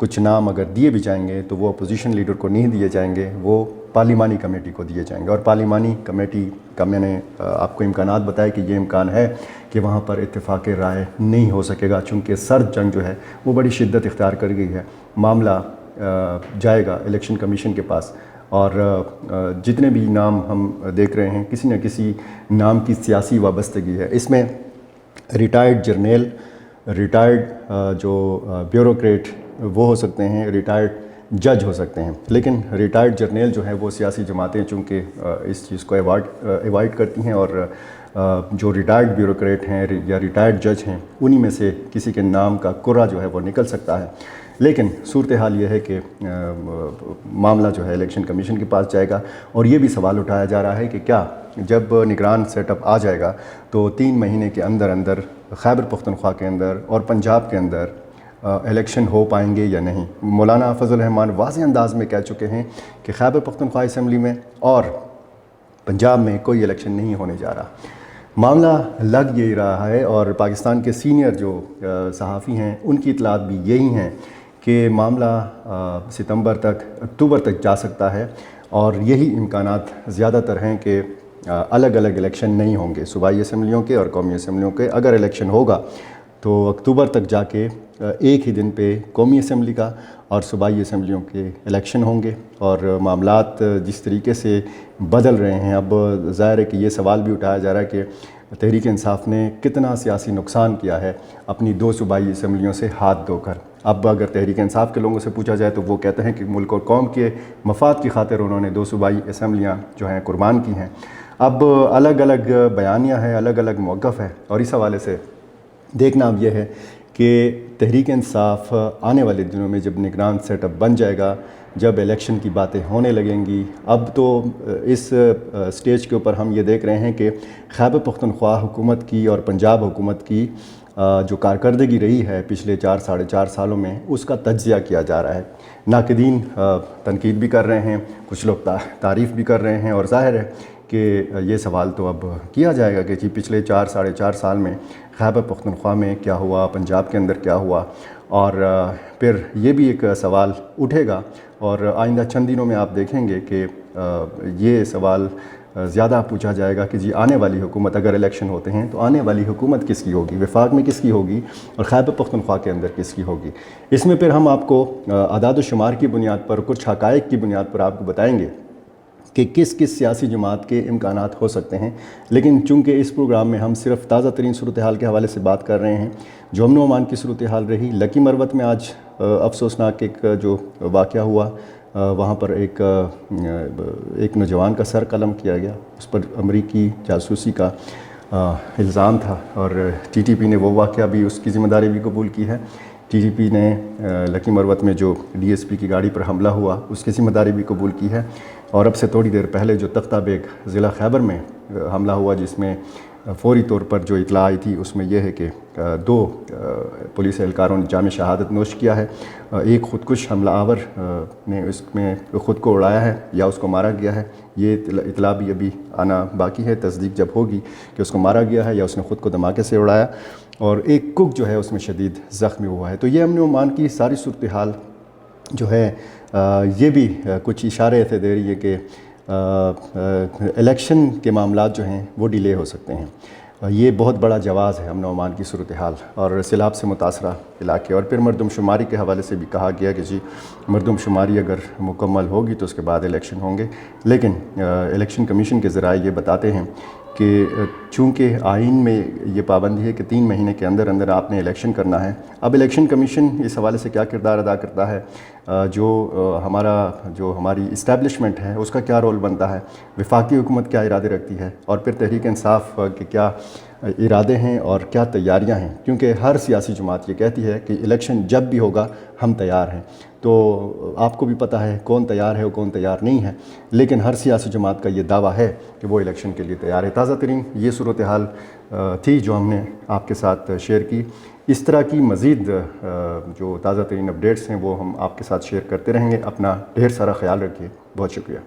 کچھ نام اگر دیے بھی جائیں گے تو وہ اپوزیشن لیڈر کو نہیں دیے جائیں گے، وہ پارلیمانی کمیٹی کو دیے جائیں گے، اور پارلیمانی کمیٹی کا میں نے آپ کو امکانات بتائے کہ یہ امکان ہے کہ وہاں پر اتفاق رائے نہیں ہو سکے گا، چونکہ سرد جنگ جو ہے وہ بڑی شدت اختیار کر گئی ہے۔ معاملہ جائے گا الیکشن کمیشن کے پاس، اور جتنے بھی نام ہم دیکھ رہے ہیں کسی نہ کسی نام کی سیاسی وابستگی ہے۔ اس میں ریٹائرڈ جرنیل، ریٹائرڈ جو بیوروکریٹ وہ ہو سکتے ہیں، ریٹائرڈ جج ہو سکتے ہیں، لیکن ریٹائرڈ جرنیل جو ہیں وہ سیاسی جماعتیں چونکہ اس چیز کو ایوائڈ کرتی ہیں، اور جو ریٹائرڈ بیوروکریٹ ہیں یا ریٹائرڈ جج ہیں انہی میں سے کسی کے نام کا کرہ جو ہے وہ نکل سکتا ہے۔ لیکن صورتحال یہ ہے کہ معاملہ جو ہے الیکشن کمیشن کے پاس جائے گا، اور یہ بھی سوال اٹھایا جا رہا ہے کہ کیا جب نگران سیٹ اپ آ جائے گا تو 3 مہینے کے اندر خیبر پختونخوا کے اندر اور پنجاب کے اندر الیکشن ہو پائیں گے یا نہیں۔ مولانا فضل الرحمان واضح انداز میں کہہ چکے ہیں کہ خیبر پختونخوا اسمبلی میں اور پنجاب میں کوئی الیکشن نہیں ہونے جا رہا۔ معاملہ لگ یہی رہا ہے، اور پاکستان کے سینئر جو صحافی ہیں ان کی اطلاعات بھی یہی ہیں کہ معاملہ ستمبر تک، اکتوبر تک جا سکتا ہے، اور یہی امکانات زیادہ تر ہیں کہ الگ الگ الیکشن نہیں ہوں گے صوبائی اسمبلیوں کے اور قومی اسمبلیوں کے۔ اگر الیکشن ہوگا تو اکتوبر تک جا کے ایک ہی دن پہ قومی اسمبلی کا اور صوبائی اسمبلیوں کے الیکشن ہوں گے، اور معاملات جس طریقے سے بدل رہے ہیں، اب ظاہر ہے کہ یہ سوال بھی اٹھایا جا رہا ہے کہ تحریک انصاف نے کتنا سیاسی نقصان کیا ہے اپنی 2 صوبائی اسمبلیوں سے ہاتھ دھو کر۔ اب اگر تحریک انصاف کے لوگوں سے پوچھا جائے تو وہ کہتے ہیں کہ ملک اور قوم کے مفاد کی خاطر انہوں نے 2 صوبائی اسمبلیاں جو ہیں قربان کی ہیں۔ اب الگ الگ بیانیہ ہے، الگ الگ موقف ہے، اور اس حوالے سے دیکھنا اب یہ ہے کہ تحریک انصاف آنے والے دنوں میں جب نگران سیٹ اپ بن جائے گا، جب الیکشن کی باتیں ہونے لگیں گی، اب تو اس سٹیج کے اوپر ہم یہ دیکھ رہے ہیں کہ خیبر پختونخوا حکومت کی اور پنجاب حکومت کی جو کارکردگی رہی ہے پچھلے 4-4.5 سالوں میں، اس کا تجزیہ کیا جا رہا ہے۔ ناقدین تنقید بھی کر رہے ہیں، کچھ لوگ تعریف بھی کر رہے ہیں، اور ظاہر ہے کہ یہ سوال تو اب کیا جائے گا کہ جی پچھلے 4-4.5 سال میں خیبر پختونخوا میں کیا ہوا، پنجاب کے اندر کیا ہوا، اور پھر یہ بھی ایک سوال اٹھے گا، اور آئندہ چند دنوں میں آپ دیکھیں گے کہ یہ سوال زیادہ پوچھا جائے گا کہ جی آنے والی حکومت، اگر الیکشن ہوتے ہیں تو آنے والی حکومت کس کی ہوگی، وفاق میں کس کی ہوگی، اور خیبر پختونخوا کے اندر کس کی ہوگی۔ اس میں پھر ہم آپ کو اعداد و شمار کی بنیاد پر، کچھ حقائق کی بنیاد پر آپ کو بتائیں گے کہ کس کس سیاسی جماعت کے امکانات ہو سکتے ہیں، لیکن چونکہ اس پروگرام میں ہم صرف تازہ ترین صورتحال کے حوالے سے بات کر رہے ہیں، جو امن و امان کی صورتحال رہی۔ لکی مروت میں آج افسوسناک ایک جو واقعہ ہوا، وہاں پر ایک نوجوان کا سر قلم کیا گیا، اس پر امریکی جاسوسی کا الزام تھا، اور ٹی ٹی پی نے وہ واقعہ بھی، اس کی ذمہ داری بھی قبول کی ہے۔ ٹی ٹی پی نے لکی مروت میں جو ڈی ایس پی کی گاڑی پر حملہ ہوا اس کی ذمہ داری بھی قبول کی ہے، اور اب سے تھوڑی دیر پہلے جو تختہ بیگ ضلع خیبر میں حملہ ہوا، جس میں فوری طور پر جو اطلاع آئی تھی اس میں یہ ہے کہ 2 پولیس اہلکاروں نے جام شہادت نوش کیا ہے، ایک خودکش حملہ آور نے اس میں خود کو اڑایا ہے یا اس کو مارا گیا ہے۔ یہ اطلاع بھی ابھی آنا باقی ہے، تصدیق جب ہوگی کہ اس کو مارا گیا ہے یا اس نے خود کو دھماکے سے اڑایا، اور ایک کک جو ہے اس میں شدید زخمی ہوا ہے۔ تو یہ امن و امان کی ساری صورتحال جو ہے یہ بھی کچھ اشارے ایسے دے رہی ہے کہ الیکشن کے معاملات جو ہیں وہ ڈیلے ہو سکتے ہیں۔ یہ بہت بڑا جواز ہے امن و امان کی صورتحال اور سیلاب سے متاثرہ علاقے۔ اور پھر مردم شماری کے حوالے سے بھی کہا گیا کہ جی مردم شماری اگر مکمل ہوگی تو اس کے بعد الیکشن ہوں گے، لیکن الیکشن کمیشن کے ذرائع یہ بتاتے ہیں کہ چونکہ آئین میں یہ پابندی ہے کہ 3 مہینے کے اندر اندر آپ نے الیکشن کرنا ہے۔ اب الیکشن کمیشن اس حوالے سے کیا کردار ادا کرتا ہے، جو ہماری اسٹیبلشمنٹ ہے اس کا کیا رول بنتا ہے، وفاقی حکومت کیا ارادے رکھتی ہے، اور پھر تحریک انصاف کے کیا ارادے ہیں اور کیا تیاریاں ہیں، کیونکہ ہر سیاسی جماعت یہ کہتی ہے کہ الیکشن جب بھی ہوگا ہم تیار ہیں۔ تو آپ کو بھی پتہ ہے کون تیار ہے اور کون تیار نہیں ہے، لیکن ہر سیاسی جماعت کا یہ دعویٰ ہے کہ وہ الیکشن کے لیے تیار ہے۔ تازہ ترین یہ صورتحال تھی جو ہم نے آپ کے ساتھ شیئر کی۔ اس طرح کی مزید جو تازہ ترین اپڈیٹس ہیں وہ ہم آپ کے ساتھ شیئر کرتے رہیں گے۔ اپنا ڈھیر سارا خیال رکھیے، بہت شکریہ۔